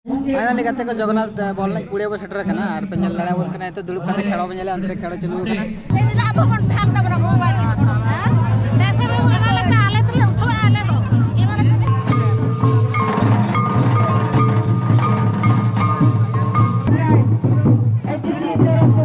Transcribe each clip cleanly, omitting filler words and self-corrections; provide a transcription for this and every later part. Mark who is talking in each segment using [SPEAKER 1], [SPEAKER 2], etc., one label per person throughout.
[SPEAKER 1] finally गाते को Jagannath ball ना कुड़े बो सेटर कना और पे नेल लड़ा बोल कना तो दुड़ुब काते खेलो बे नेले अंतरे खेलो चालू कना
[SPEAKER 2] ए दिला अब कोन ठाक तबरा मोबाइल पैसे में वाला लगता आले तो उठो आले तो ये माने ए दिल्ली तरफ को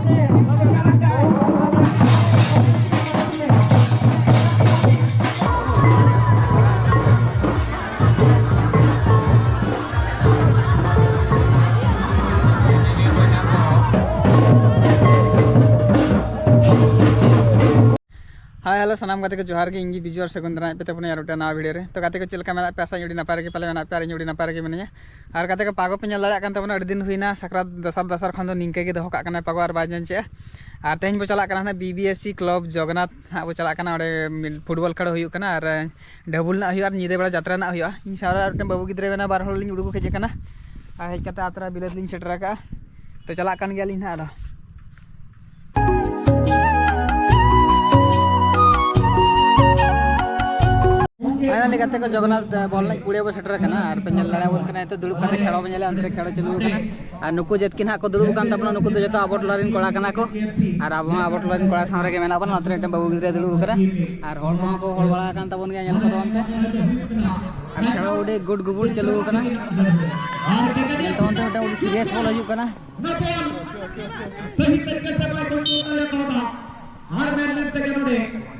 [SPEAKER 1] हाय हेलो सामान गाते को जोहार के इंगी बिजु और सगुंदरा पे तपने यार उठा नवा वीडियो रे तो गाते को चलका मेना पैसा जुड़ी ना पारे के पले मेना प्यार जुड़ी ना पारे के मने और गाते को पागो पे नेल लड़ा कान तबना अडी दिन हुइना सकरात दसर खन दो निंके के दोहो का कना पागो और बाजन चे और तेज बो चला कना बीबीएससी क्लब जगन्नाथ बो चला कना ओडे फुटबॉल खेल हुई कना और ढबुल ना हुई और निदे बड़ा यात्रा ना हुई इन सारा बाबू गिद्रे बेना बार होलिंग उडुको खेजे कना और हेज कते आतरा बिलेत लिंग सेटरा का तो चला कान गया लिंग ना फाइनली गाते को जगन्नाथ बॉल ना कुड़े बो सेटर कना और पे नेल लड़ा बोल कना तो दुड़ुब काते खेलो बे नेले अंतरे खेलो चालू कना और नुकु जेत किन हा को दुड़ुब कान तपना नुकु तो जतो आबो टोलारिन कोड़ा कना को और आबो आबो टोलारिन कोड़ा सामरे के मेना बन अंतरे टे बाबू गिद्रे दुड़ुब करा और होल मा को होल बड़ा कान तबन के नेल को दोन पे और खेलो उडे गुड गुबुल चालू कना और तो टे उडी सीरियस बॉल हजू कना
[SPEAKER 3] सही तरीके से बाय कंट्रोल कर लेता था हर मैच में तक नोडे